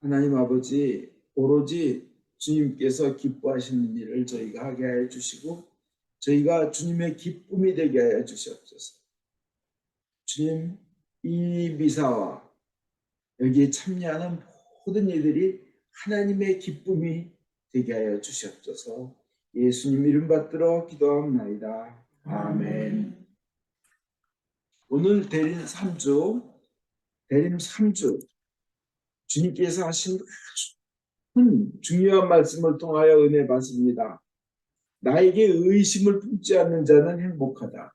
하나님 아버지, 오로지 주님께서 기뻐하시는 일을 저희가 하게 하여 주시고 저희가 주님의 기쁨이 되게 하여 주시옵소서. 주님, 이 미사와 여기에 참여하는 모든 이들이 하나님의 기쁨이 되게 하여 주시옵소서. 예수님 이름 받들어 기도합나이다. 아멘. 오늘 대림 3주 주님께서 하신 중요한 말씀을 통하여 은혜 받습니다. 나에게 의심을 품지 않는 자는 행복하다.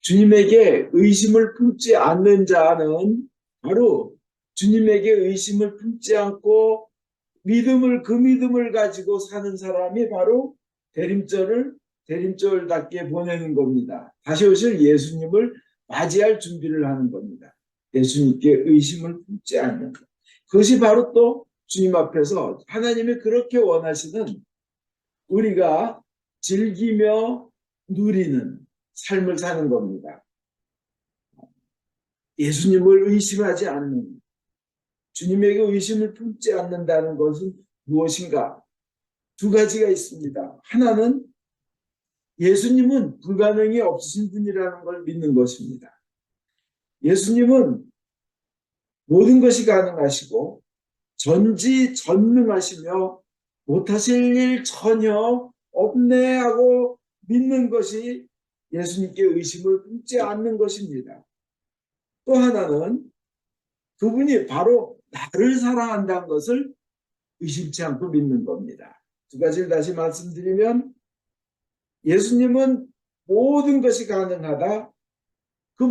주님에게 의심을 품지 않는 자는 바로 주님에게 의심을 품지 않고 그 믿음을 가지고 사는 사람이 바로 대림절답게 보내는 겁니다. 다시 오실 예수님을 맞이할 준비를 하는 겁니다. 예수님께 의심을 품지 않는 것. 그것이 바로 또 주님 앞에서 하나님이 그렇게 원하시는 우리가 즐기며 누리는 삶을 사는 겁니다. 예수님을 의심하지 않는, 주님에게 의심을 품지 않는다는 것은 무엇인가? 두 가지가 있습니다. 하나는 예수님은 불가능이 없으신 분이라는 걸 믿는 것입니다. 예수님은 모든 것이 가능하시고 전지전능하시며 못하실 일 전혀 없네 하고 믿는 것이 예수님께 의심을 품지 않는 것입니다. 또 하나는 그분이 바로 나를 사랑한다는 것을 의심치 않고 믿는 겁니다. 두 가지를 다시 말씀드리면 예수님은 모든 것이 가능하다. 그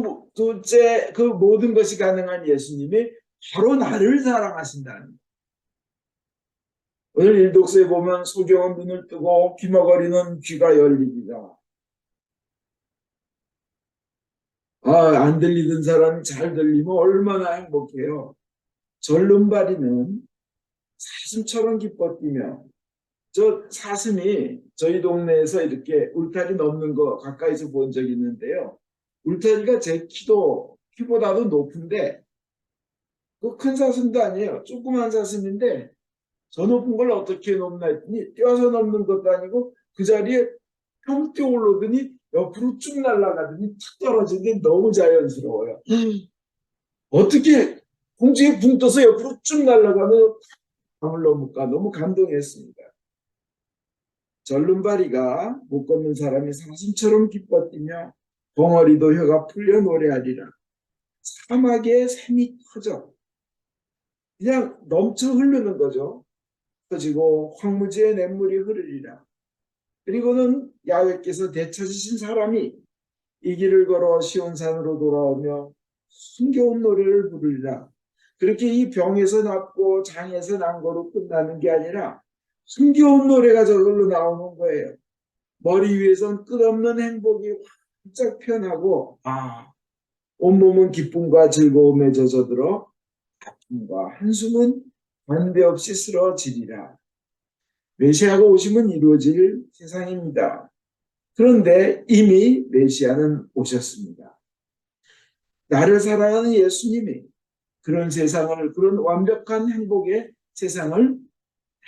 모든 것이 가능한 예수님이 바로 나를 사랑하신다는 것. 오늘 일독서에 보면 소경은 눈을 뜨고 귀머거리는 귀가 열리리라. 안 들리던 사람이 잘 들리면 얼마나 행복해요. 절름발이는 사슴처럼 기뻐 뛰며, 저 사슴이 저희 동네에서 이렇게 울타리 넘는 거 가까이서 본 적이 있는데요. 울타리가 제 키보다도 높은데 그 큰 사슴도 아니에요. 조그만 사슴인데 저 높은 걸 어떻게 넘나 했더니 뛰어서 넘는 것도 아니고 그 자리에 평 뛰어 올라오더니 옆으로 쭉 날아가더니 탁 떨어지는데 너무 자연스러워요. 어떻게 공중에 붕 떠서 옆으로 쭉 날아가면 밤을 넘을까? 너무 감동했습니다. 절름발이가 못 걷는 사람이 사슴처럼 기뻐 뛰며 벙어리도 혀가 풀려 노래하리라. 사막에 샘이 터져 그냥 넘쳐 흐르는 거죠. 터지고 황무지에 냇물이 흐르리라. 그리고는 야훼께서 되찾으신 사람이 이 길을 걸어 시온산으로 돌아오며 흥겨운 노래를 부르리라. 그렇게 이 병에서 낫고 장에서 난 거로 끝나는 게 아니라 흥겨운 노래가 저절로 나오는 거예요. 머리 위에선 끝없는 행복이 활짝 피어나고 온몸은 기쁨과 즐거움에 젖어들어 아픔과 한숨은 관대없이 쓰러지리라. 메시아가 오시면 이루어질 세상입니다. 그런데 이미 메시아는 오셨습니다. 나를 사랑하는 예수님이 그런 세상을, 그런 완벽한 행복의 세상을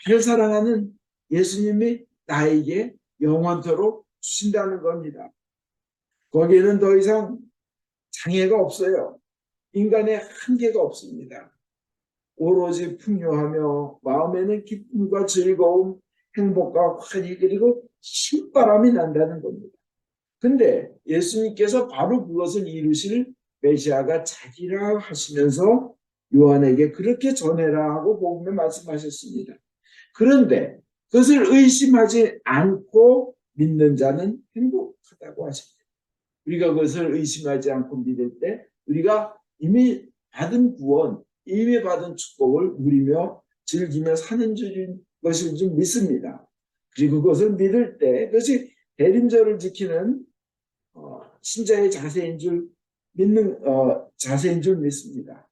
나를 사랑하는 예수님이 나에게 영원토록 주신다는 겁니다. 거기에는 더 이상 장애가 없어요. 인간의 한계가 없습니다. 오로지 풍요하며 마음에는 기쁨과 즐거움, 행복과 환희 그리고 신바람이 난다는 겁니다. 근데 예수님께서 바로 그것을 이루실 메시아가 자기라 하시면서 요한에게 그렇게 전해라 하고 복음에 말씀하셨습니다. 그런데 그것을 의심하지 않고 믿는 자는 행복하다고 하십니다. 우리가 그것을 의심하지 않고 믿을 때 우리가 이미 받은 구원, 이미 받은 축복을 누리며 즐기며 사는 것을 좀 믿습니다. 그리고 그것을 믿을 때 그것이 대림절을 지키는 신자의 자세인 줄 믿습니다.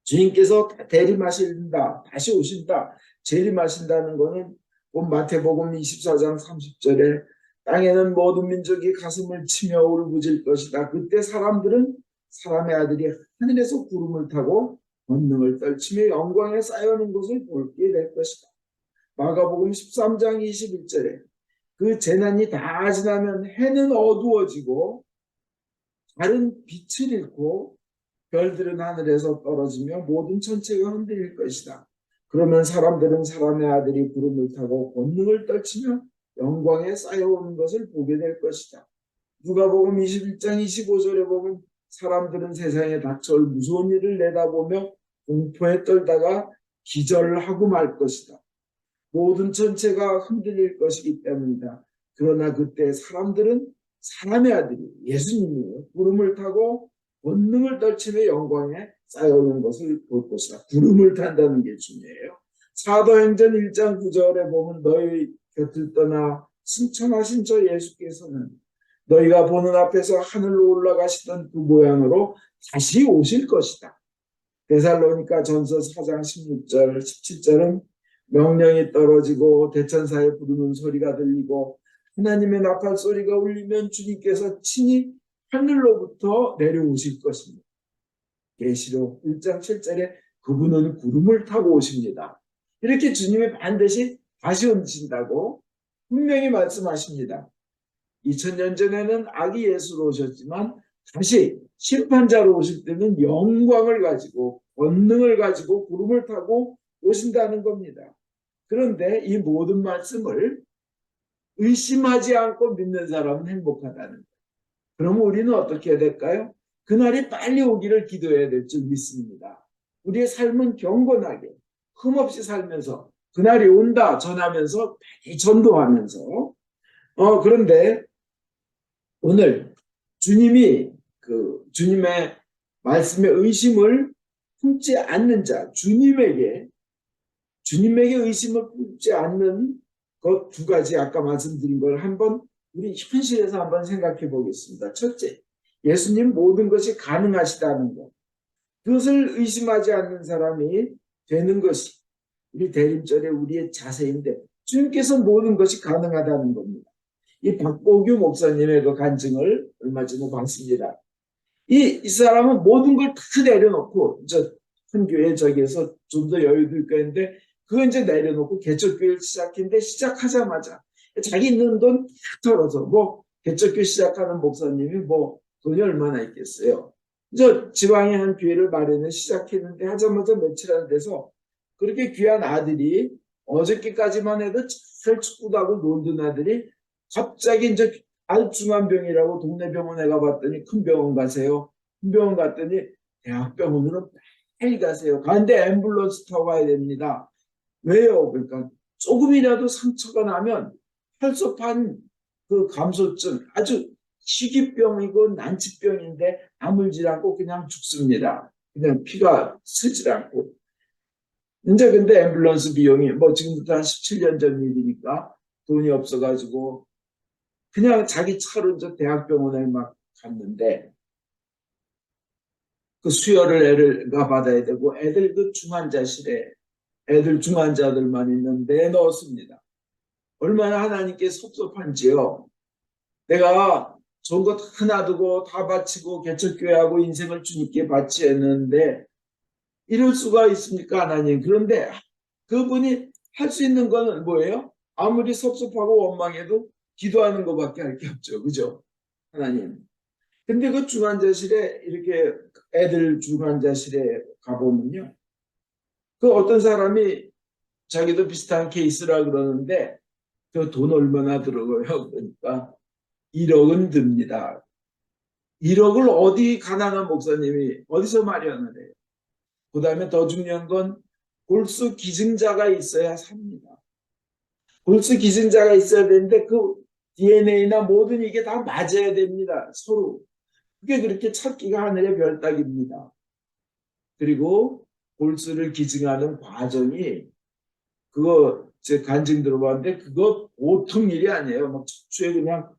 주님께서 대림하신다, 다시 오신다, 재림하신다는 것은 마태복음 24장 30절에 땅에는 모든 민족이 가슴을 치며 울부짖을 것이다. 그때 사람들은 사람의 아들이 하늘에서 구름을 타고 권능을 떨치며 영광에 쌓여오는 것을 보게 될 것이다. 마가복음 13장 21절에 그 재난이 다 지나면 해는 어두워지고 달은 빛을 잃고 별들은 하늘에서 떨어지며 모든 천체가 흔들릴 것이다. 그러면 사람들은 사람의 아들이 구름을 타고 권능을 떨치며 영광에 쌓여오는 것을 보게 될 것이다. 누가복음 21장 25절에 보면 사람들은 세상에 닥쳐올 무서운 일을 내다보며 공포에 떨다가 기절하고 말 것이다. 모든 전체가 흔들릴 것이기 때문이다. 그러나 그때 사람들은 사람의 아들이 예수님이 구름을 타고 권능을 떨치며 영광에 쌓여오는 것을 볼 것이다. 구름을 탄다는 게 중요해요. 사도행전 1장 9절에 보면 너희 곁을 떠나 승천하신 저 예수께서는 너희가 보는 앞에서 하늘로 올라가시던 그 모양으로 다시 오실 것이다. 데살로니가 전서 4장 16절 17절은 명령이 떨어지고 대천사의 부르는 소리가 들리고 하나님의 나팔 소리가 울리면 주님께서 친히 하늘로부터 내려오실 것입니다. 계시록 1장 7절에 그분은 구름을 타고 오십니다. 이렇게 주님이 반드시 다시 오신다고 분명히 말씀하십니다. 2000년 전에는 아기 예수로 오셨지만 다시 심판자로 오실 때는 영광을 가지고 권능을 가지고 구름을 타고 오신다는 겁니다. 그런데 이 모든 말씀을 의심하지 않고 믿는 사람은 행복하다는 거예요. 그러면 우리는 어떻게 해야 될까요? 그날이 빨리 오기를 기도해야 될 줄 믿습니다. 우리의 삶은 경건하게 흠없이 살면서 그날이 온다 전하면서 많이 전도하면서 그런데 오늘 주님이 주님의 말씀에 의심을 품지 않는 자, 주님에게 의심을 품지 않는 것 두 가지 아까 말씀드린 걸 한번 우리 현실에서 한번 생각해 보겠습니다. 첫째, 예수님 모든 것이 가능하시다는 것. 그것을 의심하지 않는 사람이 되는 것이 우리 대림절의 우리의 자세인데 주님께서 모든 것이 가능하다는 겁니다. 이 박보규 목사님의 그 간증을 얼마 전에 봤습니다. 이 사람은 모든 걸 다 내려놓고 큰 교회 저기에서 좀 더 여유도 있고 했는데 그거 이제 내려놓고 개척교회를 시작했는데 시작하자마자 자기 있는 돈 다 털어서 개척교회 시작하는 목사님이 돈이 얼마나 있겠어요. 지방에 한 교회를 마련해 시작했는데 하자마자 며칠 안 돼서 그렇게 귀한 아들이 어저께까지만 해도 잘 축구도 하고 놀던 아들이 갑자기 이제 중한 병이라고 동네 병원에 가봤더니 큰 병원 가세요. 큰 병원 갔더니 대학병원으로 빨리 가세요. 가는데 앰뷸런스 타고 가야 됩니다. 왜요? 그러니까 조금이라도 상처가 나면 혈소판 그 감소증 아주 희귀병이고 난치병인데 아물질 않고 그냥 죽습니다. 그냥 피가 쓰질 않고. 이제 근데 앰뷸런스 비용이 지금부터 한 17년 전 일이니까 돈이 없어가지고 그냥 자기 차로 저 대학병원에 막 갔는데 그 수혈을 애가 받아야 되고 애들 그 중환자실에 애들 중환자들만 있는데 넣었습니다. 얼마나 하나님께 섭섭한지요. 내가 좋은 거 다 놔두고 다 바치고 개척교회하고 인생을 주님께 바치했는데 이럴 수가 있습니까 하나님. 그런데 그분이 할 수 있는 거는 뭐예요? 아무리 섭섭하고 원망해도 기도하는 것밖에 할 게 없죠. 그죠? 하나님. 근데 그 중환자실에 이렇게 애들 중환자실에 가보면요. 그 어떤 사람이 자기도 비슷한 케이스라 그러는데 그 돈 얼마나 들어가요? 그러니까 1억은 듭니다. 1억을 어디 가난한 목사님이 어디서 마련을 해요? 그 다음에 더 중요한 건 골수 기증자가 있어야 삽니다. 골수 기증자가 있어야 되는데 그 DNA나 모든 이게 다 맞아야 됩니다. 서로. 그게 그렇게 찾기가 하늘의 별 따기입니다. 그리고 골수를 기증하는 과정이 그거 제 간증 들어봤는데 그거 보통 일이 아니에요. 막 척추에 그냥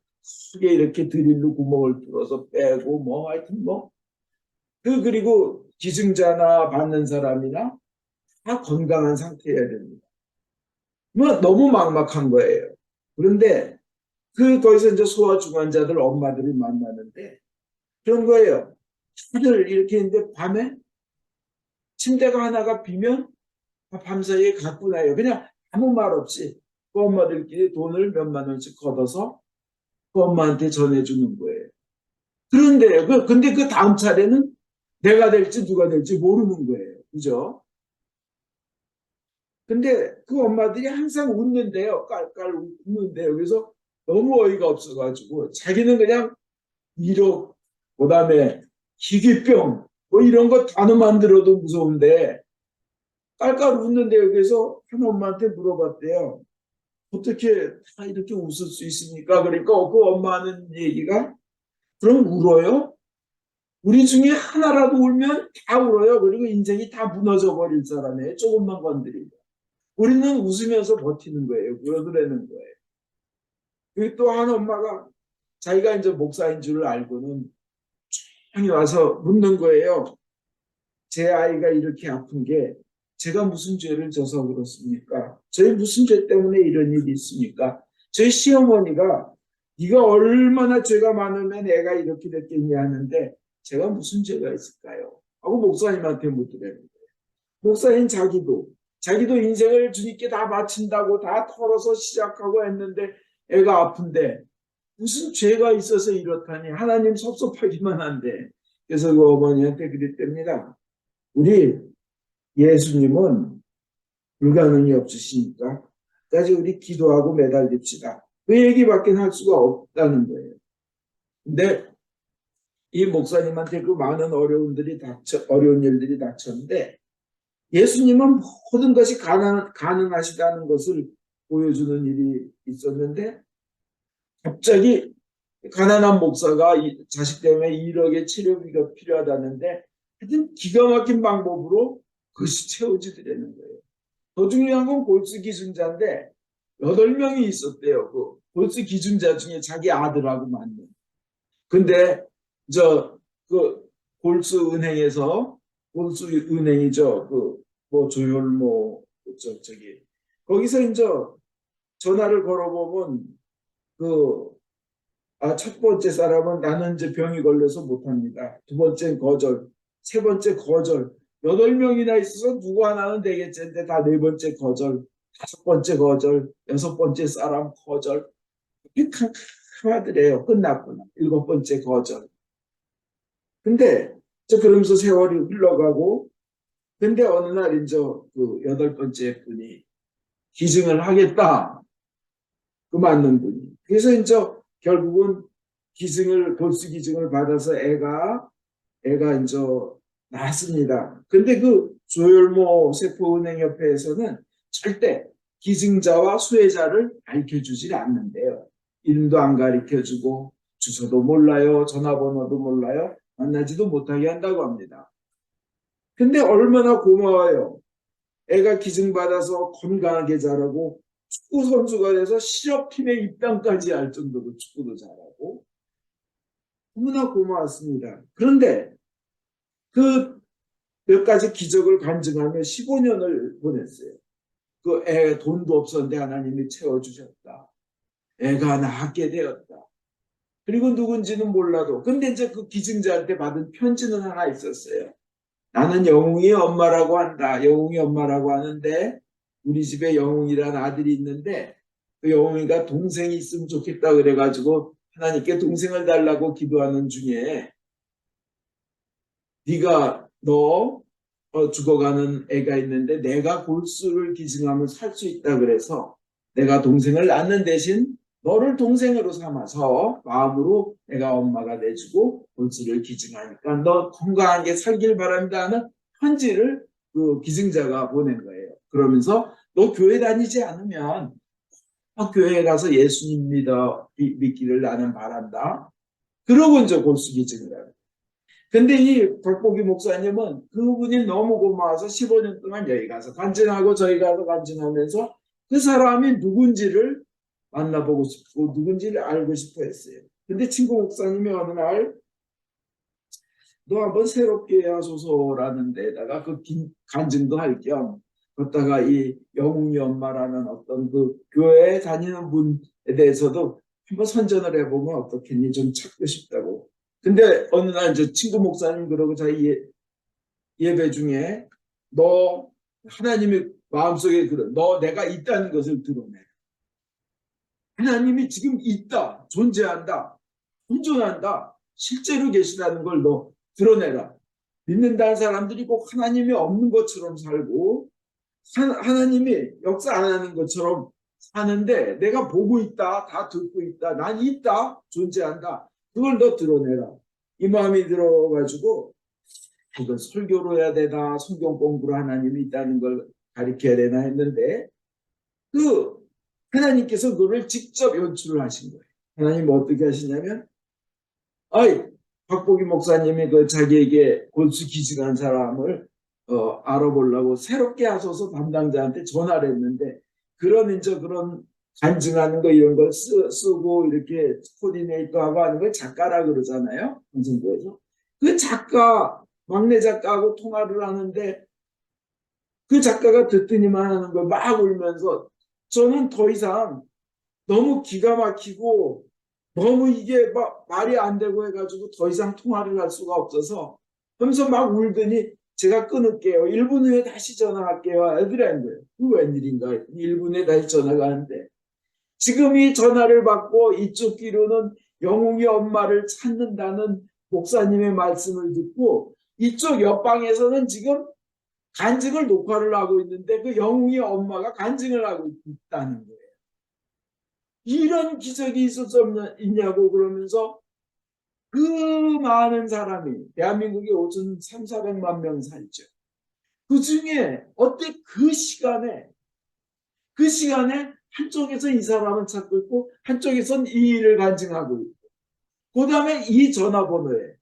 크게 이렇게 드릴로 구멍을 뚫어서 빼고 하여튼 그리고 기증자나 받는 사람이나 다 건강한 상태여야 됩니다. 너무 막막한 거예요. 그런데 거기서 이제 소아 중환자들 엄마들을 만나는데 그런 거예요. 다들 이렇게 있는데 밤에 침대가 하나가 비면 밤사이에 갖고 나요. 그냥 아무 말 없이 그 엄마들끼리 돈을 몇만 원씩 걷어서 그 엄마한테 전해주는 거예요. 그런데 근데 그 다음 차례는 내가 될지 누가 될지 모르는 거예요. 그죠? 근데 그 엄마들이 항상 웃는데요. 깔깔 웃는데요. 그래서 너무 어이가 없어가지고 자기는 그냥 1억, 그다음에 희귀병 뭐 이런 거 단어만 들어도 무서운데 깔깔 웃는데요. 그래서 한 엄마한테 물어봤대요. 어떻게 다 이렇게 웃을 수 있습니까? 그러니까 그 엄마 하는 얘기가 그럼 울어요? 우리 중에 하나라도 울면 다 울어요. 그리고 인생이 다 무너져 버릴 사람이에요. 조금만 건드리면. 우리는 웃으면서 버티는 거예요. 그러더라는 거예요. 그리고 또 한 엄마가 자기가 이제 목사인 줄 알고는 조용히 와서 묻는 거예요. 제 아이가 이렇게 아픈 게 제가 무슨 죄를 져서 그렇습니까? 저희 무슨 죄 때문에 이런 일이 있습니까? 저희 시어머니가 네가 얼마나 죄가 많으면 애가 이렇게 됐겠냐 하는데 제가 무슨 죄가 있을까요? 하고 목사님한테 묻더라는 거예요. 목사인 자기도 인생을 주님께 다 바친다고 다 털어서 시작하고 했는데 애가 아픈데 무슨 죄가 있어서 이렇다니 하나님 섭섭하기만 한데 그래서 그 어머니한테 그랬답니다. 우리 예수님은 불가능이 없으시니까 까지 우리 기도하고 매달립시다. 그 얘기밖에 할 수가 없다는 거예요. 근데 이 목사님한테 그 많은 어려운 일들이 닥쳤는데 예수님은 모든 것이 가능하시다는 것을 보여주는 일이 있었는데 갑자기 가난한 목사가 자식 때문에 1억의 치료비가 필요하다는데 하여튼 기가 막힌 방법으로 그것이 채워지더라는 거예요. 더 중요한 건 골수 기증자인데 8명이 있었대요. 그 골수 기증자 중에 자기 아들하고 맞는. 근데 그 골수 은행에서 골수 은행이죠. 그 뭐 조혈모 저기 거기서 이제 전화를 걸어보면 첫 번째 사람은 나는 이제 병이 걸려서 못합니다. 두 번째는 거절, 세 번째 거절. 8명이나 있어서 누구 하나는 되겠지인데 다 네 번째 거절, 다섯 번째 거절, 여섯 번째 사람 거절. 이렇게 캄캄하더래요. 끝났구나. 일곱 번째 거절. 근데 그러면서 세월이 흘러가고 근데 어느 날 이제 그 여덟 번째 분이 기증을 하겠다. 그 맞는 분이. 그래서 이제 결국은 골수 기증을 받아서 애가 이제 낳았습니다. 근데 그 조혈모 세포은행협회에서는 절대 기증자와 수혜자를 밝혀주질 않는데요. 이름도 안 가르쳐주고 주소도 몰라요. 전화번호도 몰라요. 만나지도 못하게 한다고 합니다. 근데 얼마나 고마워요. 애가 기증받아서 건강하게 자라고 축구 선수가 돼서 실업팀에 입단까지 할 정도로 축구도 잘하고 너무나 고마웠습니다. 그런데 그 몇 가지 기적을 간증하며 15년을 보냈어요. 그 애 돈도 없었는데 하나님이 채워주셨다. 애가 낳게 되었다. 그리고 누군지는 몰라도 근데 이제 그 기증자한테 받은 편지는 하나 있었어요. 나는 영웅이 엄마라고 한다. 영웅이 엄마라고 하는데 우리 집에 영웅이란 아들이 있는데 그 영웅이가 동생이 있으면 좋겠다 그래가지고 하나님께 동생을 달라고 기도하는 중에 네가 죽어가는 애가 있는데 내가 골수를 기증하면 살 수 있다 그래서 내가 동생을 낳는 대신 너를 동생으로 삼아서 마음으로 내가 엄마가 돼주고 골수를 기증하니까 너 건강하게 살길 바란다 하는 편지를 그 기증자가 보낸 거예요. 그러면서 너 교회 다니지 않으면 교회에 가서 예수님 믿기를 나는 바란다. 그러고 이제 골수 기증을 해요. 근데 이 박보기 목사님은 그분이 너무 고마워서 15년 동안 여기 가서 간증하고 저희 가서 간증하면서 그 사람이 누군지를 만나보고 싶고 누군지를 알고 싶어 했어요. 근데 친구 목사님이 어느 날 너 한번 새롭게 하소서라는 데다가 그 간증도 할 겸 걷다가 이 영웅이 엄마라는 어떤 그 교회에 다니는 분에 대해서도 한번 선전을 해보면 어떻겠니 좀 찾고 싶다고. 근데 어느 날 이제 친구 목사님 그러고 저희 예배 중에 너 하나님의 마음속에 너 내가 있다는 것을 드러내. 하나님이 지금 있다, 존재한다, 온존한다, 실제로 계시다는 걸 너 드러내라. 믿는다는 사람들이 꼭 하나님이 없는 것처럼 살고 하나님이 역사 안 하는 것처럼 사는데 내가 보고 있다, 다 듣고 있다, 난 있다, 존재한다. 그걸 너 드러내라. 이 마음이 들어가지고 이걸 설교로 해야 되나 성경 공부로 하나님이 있다는 걸 가르쳐야 되나 했는데 그 하나님께서 그걸 직접 연출을 하신 거예요. 하나님 어떻게 하시냐면 박보기 목사님이 그 자기에게 골수 기증한 사람을 알아보려고 새롭게 하소서 담당자한테 전화를 했는데 그런 간증하는 거 이런 걸 쓰고 이렇게 코디네이터하고 하는 걸 작가라 그러잖아요. 방송국에서. 그 작가 막내 작가하고 통화를 하는데 그 작가가 듣더니만 하는 걸 막 울면서 저는 더 이상 너무 기가 막히고 너무 이게 막 말이 안 되고 해가지고 더 이상 통화를 할 수가 없어서 하면서 막 울더니 제가 끊을게요. 1분 후에 다시 전화할게요. 애들이란 거예요. 그 웬일인가. 1분 후에 다시 전화가 하는데 지금 이 전화를 받고 이쪽 귀로는 영웅이 엄마를 찾는다는 목사님의 말씀을 듣고 이쪽 옆방에서는 지금 간증을 녹화를 하고 있는데 그 영웅이 엄마가 간증을 하고 있다는 거예요. 이런 기적이 있을 수 있냐고 그러면서 그 많은 사람이 대한민국에 5,300~400만 명 살죠. 그 중에 어때 그 시간에 한쪽에서 이 사람을 찾고 있고 한쪽에서는 이 일을 간증하고 있고 그 다음에 이 전화번호에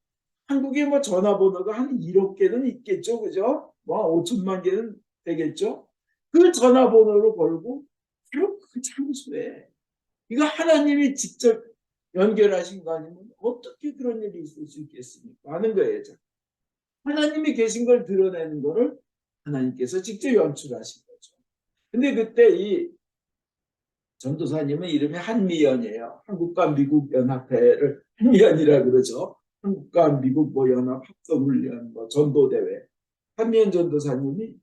한국에 뭐 전화번호가 한 1억 개는 있겠죠. 그죠? 뭐 5천만 개는 되겠죠. 그 전화번호로 걸고 바로 그 장소에 이거 하나님이 직접 연결하신 거 아니면 어떻게 그런 일이 있을 수 있겠습니까? 하는 거예요. 하나님이 계신 걸 드러내는 거를 하나님께서 직접 연출하신 거죠. 근데 그때 이 전도사님은 이름이 한미연이에요. 한국과 미국 연합회를 한미연이라 그러죠. 한국과 미국 뭐 연합 합동훈련 뭐 전도대회. 한미연 전도사님이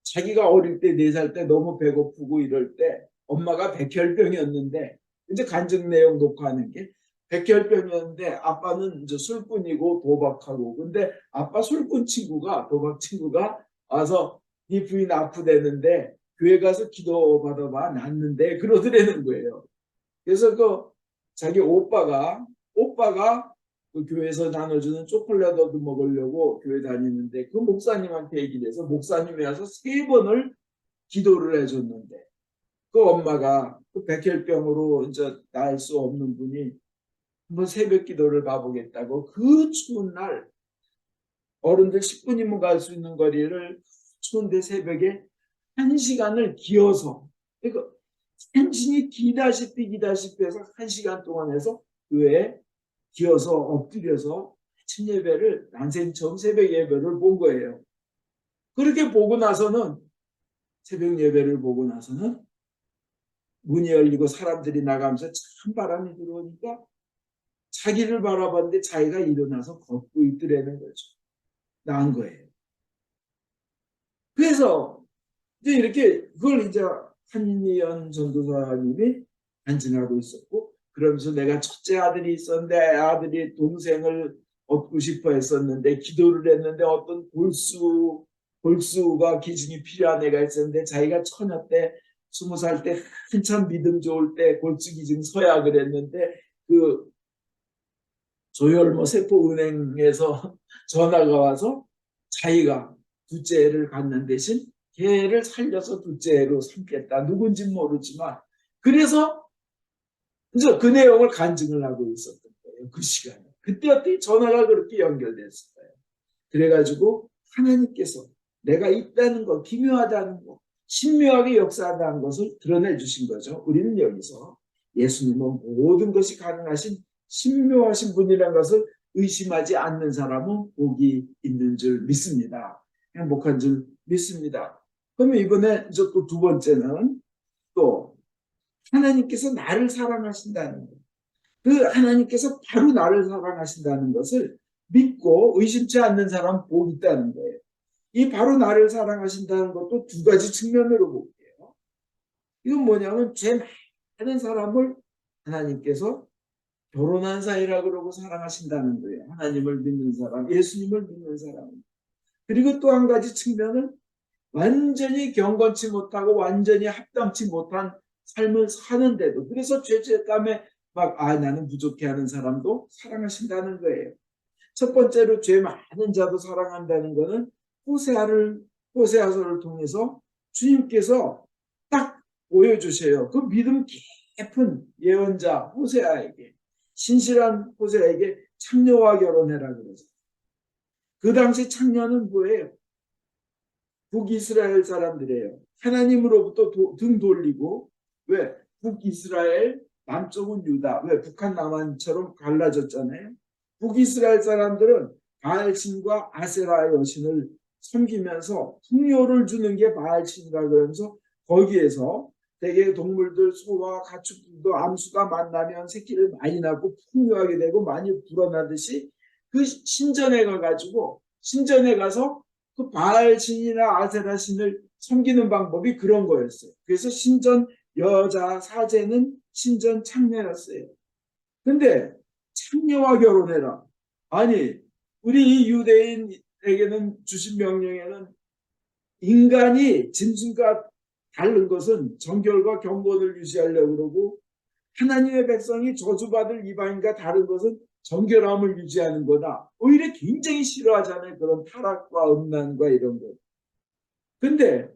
자기가 어릴 때 4살 때 너무 배고프고 이럴 때 엄마가 백혈병이었는데 이제 간증 내용 녹화하는 게 백혈병이었는데 아빠는 이제 술꾼이고 도박하고 근데 아빠 술꾼 친구가 도박 친구가 와서 네 부인 아프대는데 교회 가서 기도 받아봐 낫는데 그러더라는 거예요. 그래서 그 자기 오빠가 그 교회에서 나눠주는 초콜릿 얻어 먹으려고 교회 다니는데 그 목사님한테 얘기를 해서 목사님이 와서 3번을 기도를 해줬는데 그 엄마가 그 백혈병으로 이제 나을 수 없는 분이 한번 새벽 기도를 가보겠다고 그 추운 날 어른들 10분이면 갈 수 있는 거리를 추운데 새벽에 1시간을 기어서 그러니까 행진이 기다시피 해서 1시간 동안 해서 교회에 기어서 엎드려서 아침 예배를 난생 처음 새벽 예배를 본 거예요. 그렇게 보고 나서는 새벽 예배를 보고 나서는 문이 열리고 사람들이 나가면서 참 바람이 들어오니까 자기를 바라봤는데 자기가 일어나서 걷고 있더라는 거죠. 나은 거예요. 그래서 이제 이렇게 그걸 이제 한미연 전도사님이 간증하고 있었고 그러면서 내가 첫째 아들이 있었는데 아들이 동생을 얻고 싶어 했었는데 기도를 했는데 어떤 골수가 기증이 필요한 애가 있었는데 자기가 처녀 때 20살 때 한참 믿음 좋을 때 골수 기증 서약을 했는데 그 조혈모 세포은행에서 전화가 와서 자기가 둘째 애를 갖는 대신 걔를 살려서 둘째 애로 삼겠다. 누군지 모르지만 그래서 그 내용을 간증을 하고 있었던 거예요. 그 시간에. 그때 어떻게 전화가 그렇게 연결됐을까요? 그래가지고 하나님께서 내가 있다는 것, 기묘하다는 것, 신묘하게 역사한다는 것을 드러내 주신 거죠. 우리는 여기서 예수님은 모든 것이 가능하신 신묘하신 분이라는 것을 의심하지 않는 사람은 복이 있는 줄 믿습니다. 행복한 줄 믿습니다. 그러면 이번에 이제 또 두 번째는 또 하나님께서 나를 사랑하신다는 것. 그 하나님께서 바로 나를 사랑하신다는 것을 믿고 의심치 않는 사람 복이 있다는 거예요. 이 바로 나를 사랑하신다는 것도 두 가지 측면으로 볼게요. 이건 뭐냐면 죄 많은 사람을 하나님께서 결혼한 사이라 그러고 사랑하신다는 거예요. 하나님을 믿는 사람, 예수님을 믿는 사람. 그리고 또 한 가지 측면은 완전히 경건치 못하고 완전히 합당치 못한 삶을 사는데도, 그래서 죄책감에 막 나는 부족해하는 사람도 사랑하신다는 거예요. 첫 번째로 죄 많은 자도 사랑한다는 것은 호세아서를 통해서 주님께서 딱 보여주셔요. 그 믿음 깊은 예언자 호세아에게, 신실한 호세아에게 창녀와 결혼해라 그러죠. 그 당시 창녀는 뭐예요? 북이스라엘 사람들이에요. 하나님으로부터 등 돌리고, 왜? 북이스라엘, 남쪽은 유다. 왜? 북한 남한처럼 갈라졌잖아요. 북이스라엘 사람들은 바알신과 아세라의 여신을 섬기면서 풍요를 주는 게 바알신이라 그러면서 거기에서 대개 동물들, 소와 가축들도 암수가 만나면 새끼를 많이 낳고 풍요하게 되고 많이 불어나듯이 그 신전에 가서 그 바알 신이나 아세라 신을 섬기는 방법이 그런 거였어요. 그래서 신전 여자 사제는 신전 창녀였어요. 근데 창녀와 결혼해라. 아니, 우리 이 유대인에게는 주신 명령에는 인간이 짐승과 다른 것은 정결과 경건을 유지하려고 그러고, 하나님의 백성이 저주받을 이방인과 다른 것은 정결함을 유지하는 거다. 오히려 굉장히 싫어하잖아요. 그런 타락과 음란과 이런 것. 근데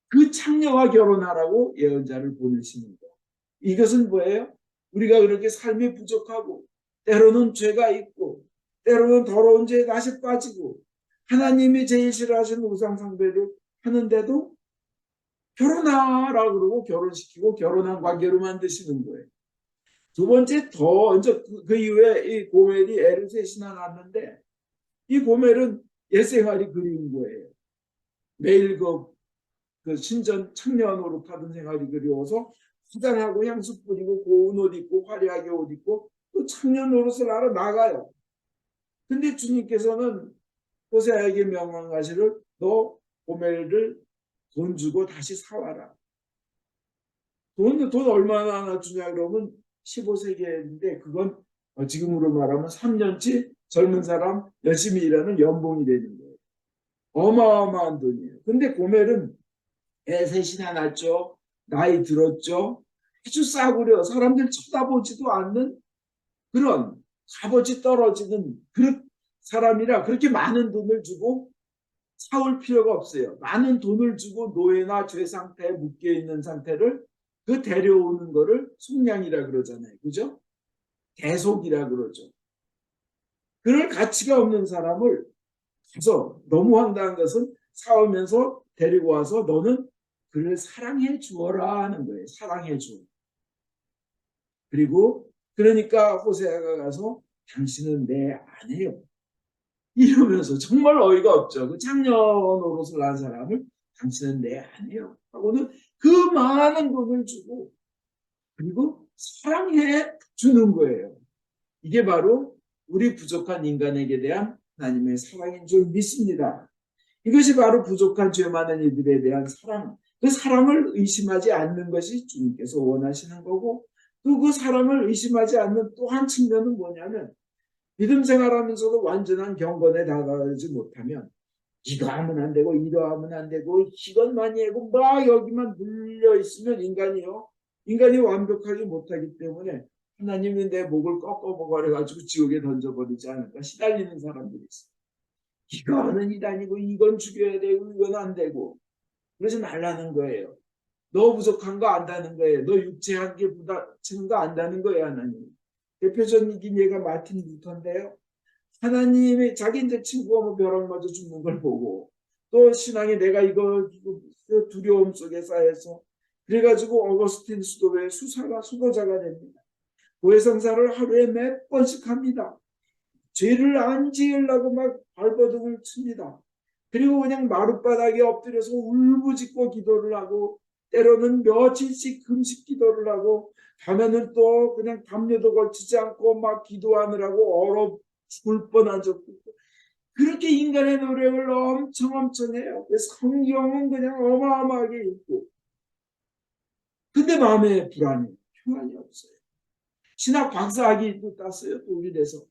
그 창녀와 결혼하라고 예언자를 보내시는 거예요. 이것은 뭐예요? 우리가 그렇게 삶이 부족하고 때로는 죄가 있고 때로는 더러운 죄에 다시 빠지고 하나님이 제일 싫어하시는 우상숭배를 하는데도 결혼하라 그러고 결혼시키고 결혼한 관계로 만드시는 거예요. 두 번째, 더 이제 그 이후에 이 고멜이 애를 셋이나 낳았는데 이 고멜은 옛 생활이 그리운 거예요. 매일 그 신전 청년 노릇하던 생활이 그리워서 화장하고 향수 뿌리고 고운 옷 입고 화려하게 옷 입고 또 청년 노릇을 하러 나가요. 근데 주님께서는 호세아에게 명령하시를 너 고멜을 돈 주고 다시 사와라. 돈 얼마나 주냐 그러면 15세계인데 그건 지금으로 말하면 3년치 젊은 사람 열심히 일하는 연봉이 되는 거예요. 어마어마한 돈이에요. 근데 고멜은 애 셋이나 낳았죠. 나이 들었죠. 아주 싸구려 사람들 쳐다보지도 않는 그런 값어치 떨어지는 그런 사람이라 그렇게 많은 돈을 주고 사올 필요가 없어요. 많은 돈을 주고 노예나 죄 상태에 묶여 있는 상태를 그 데려오는 거를 속량이라 그러잖아요. 그죠? 대속이라 그러죠. 그럴 가치가 없는 사람을 가서 너무 황당한 것은 사오면서 데리고 와서 너는 그를 사랑해 주어라 하는 거예요. 사랑해 주. 그리고 그러니까 호세아가 가서 당신은 내 아내요. 이러면서 정말 어이가 없죠. 그 창녀 노릇을 한 사람을 당신은 내 아내요. 하고는 그 많은 돈을 주고 그리고 사랑해 주는 거예요. 이게 바로 우리 부족한 인간에게 대한 하나님의 사랑인 줄 믿습니다. 이것이 바로 부족한 죄 많은 이들에 대한 사랑, 그 사랑을 의심하지 않는 것이 주님께서 원하시는 거고 또 그 사랑을 의심하지 않는 또 한 측면은 뭐냐면 믿음 생활하면서도 완전한 경건에 다가가지 못하면 이거 하면 안 되고 이거 하면 안 되고 이건 많이 하고 막 여기만 물려 있으면 인간이 완벽하게 못하기 때문에 하나님이 내 목을 꺾어버려 가지고 지옥에 던져버리지 않을까 시달리는 사람들이 있어요. 이거는 이단이고 이건 죽여야 되고 이건 안 되고 그러지 말라는 거예요. 너 부족한 거 안다는 거예요. 너 육체 한계 부딪히는 거 안다는 거예요. 하나님. 대표적인 예가 마틴 루터인데요. 하나님의 자기 이제 친구가 뭐 벼락 맞아 죽는 걸 보고 또 신앙에 내가 이거 두려움 속에 쌓여서 그래가지고 어거스틴 수도의 수도자가 됩니다. 고해성사를 하루에 몇 번씩 합니다. 죄를 안 지으려고 막 발버둥을 칩니다. 그리고 그냥 마룻바닥에 엎드려서 울부짖고 기도를 하고 때로는 며칠씩 금식 기도를 하고 밤에는 또 그냥 담요도 걸치지 않고 막 기도하느라고 얼어 죽을 뻔한 적도 있고 그렇게 인간의 노력을 엄청 해요. 성경은 그냥 어마어마하게 읽고. 근데 마음에 불안해요. 평안이 없어요. 신학 박사학위도 땄어요. 독일에서.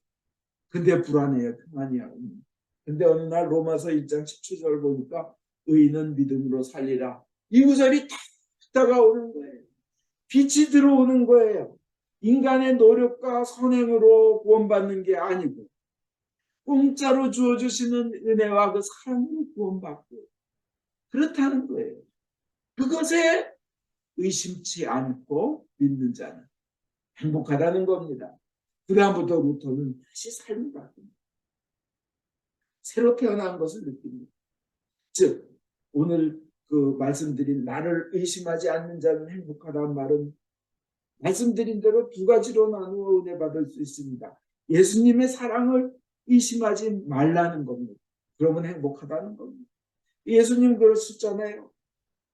근데 불안해요. 평안이 없는. 근데 어느 날 로마서 1장 17절 보니까 의인은 믿음으로 살리라. 이 구절이 탁 다가오는 거예요. 빛이 들어오는 거예요. 인간의 노력과 선행으로 구원받는 게 아니고 공짜로 주어주시는 은혜와 그 사랑으로 구원받고 그렇다는 거예요. 그것에 의심치 않고 믿는 자는 행복하다는 겁니다. 그다음부터는 다시 삶을 바꿉니다. 새로 태어난 것을 느낍니다. 즉 오늘 그 말씀드린 나를 의심하지 않는 자는 행복하다는 말은 말씀드린 대로 두 가지로 나누어 은혜 받을 수 있습니다. 예수님의 사랑을 의심하지 말라는 겁니다. 그러면 행복하다는 겁니다. 예수님 그러셨잖아요.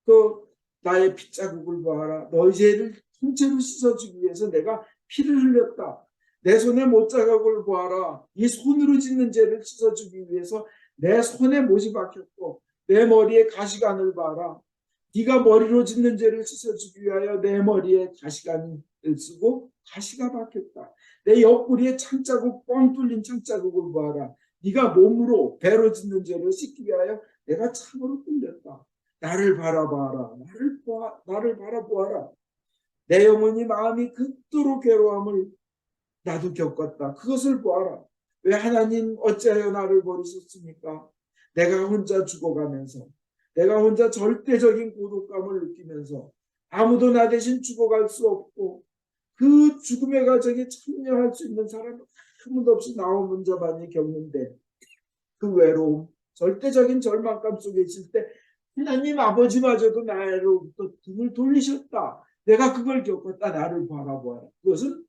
그 나의 핏자국을 보아라. 너희 죄를 통째로 씻어주기 위해서 내가 피를 흘렸다. 내 손에 못자국을 보아라. 이 손으로 짓는 죄를 씻어주기 위해서 내 손에 못이 박혔고 내 머리에 가시관을 봐라. 네가 머리로 짓는 죄를 씻어주기 위하여 내 머리에 가시관을 쓰고 가시가 박혔다. 내 옆구리에 창자국 뻥 뚫린 창자국을 보아라. 네가 몸으로 배로 짓는 죄를 씻기 위하여 내가 참으로 뚫렸다. 나를 바라봐라. 나를 바라보아라. 내 영혼이 마음이 극도로 괴로움을 나도 겪었다. 그것을 보아라. 왜 하나님 어찌하여 나를 버리셨습니까? 내가 혼자 죽어가면서 내가 혼자 절대적인 고독감을 느끼면서 아무도 나 대신 죽어갈 수 없고 그 죽음의 과정에 참여할 수 있는 사람은 아무도 없이 나 혼자만이 겪는데 그 외로움, 절대적인 절망감 속에 있을 때 하나님 아버지마저도 나로부터 등을 돌리셨다. 내가 그걸 겪었다. 나를 바라보아라. 그것은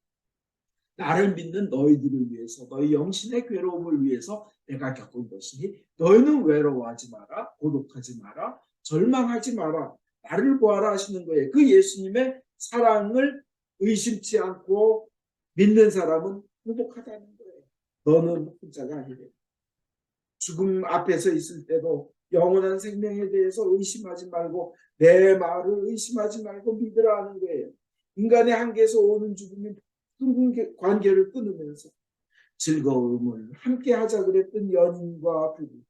나를 믿는 너희들을 위해서 너희 영신의 괴로움을 위해서 내가 겪은 것이니 너희는 외로워하지 마라. 고독하지 마라. 절망하지 마라. 나를 보아라 하시는 거예요. 그 예수님의 사랑을 의심치 않고 믿는 사람은 행복하다는 거예요. 너는 혼자가 아니래. 죽음 앞에서 있을 때도 영원한 생명에 대해서 의심하지 말고 내 말을 의심하지 말고 믿으라 하는 거예요. 인간의 한계에서 오는 죽음이 모든 관계를 끊으면서 즐거움을 함께 하자 그랬던 연인과 부부,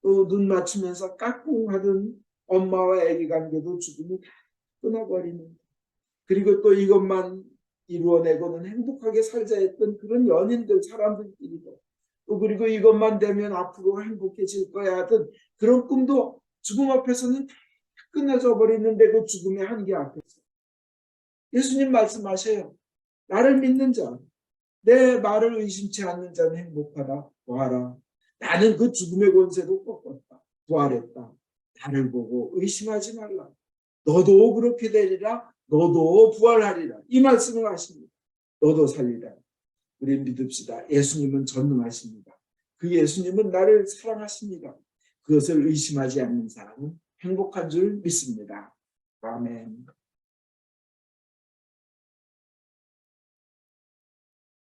또 눈 맞추면서 까꿍하던 엄마와 아기 관계도 죽음이 다 끊어버리는, 그리고 또 이것만 이루어내고는 행복하게 살자 했던 그런 연인들, 사람들끼리도 또 그리고 이것만 되면 앞으로 행복해질 거야 하던 그런 꿈도 죽음 앞에서는 다 끝나져 버리는데 그 죽음의 한계 앞에서 예수님 말씀하셔요. 나를 믿는 자, 내 말을 의심치 않는 자는 행복하다. 보아라. 나는 그 죽음의 권세도 꺾었다. 부활했다. 나를 보고 의심하지 말라. 너도 그렇게 되리라. 너도 부활하리라. 이 말씀을 하십니다. 너도 살리라. 우리 믿읍시다. 예수님은 전능하십니다. 그 예수님은 나를 사랑하십니다. 그것을 의심하지 않는 사람은 행복한 줄 믿습니다. 아멘.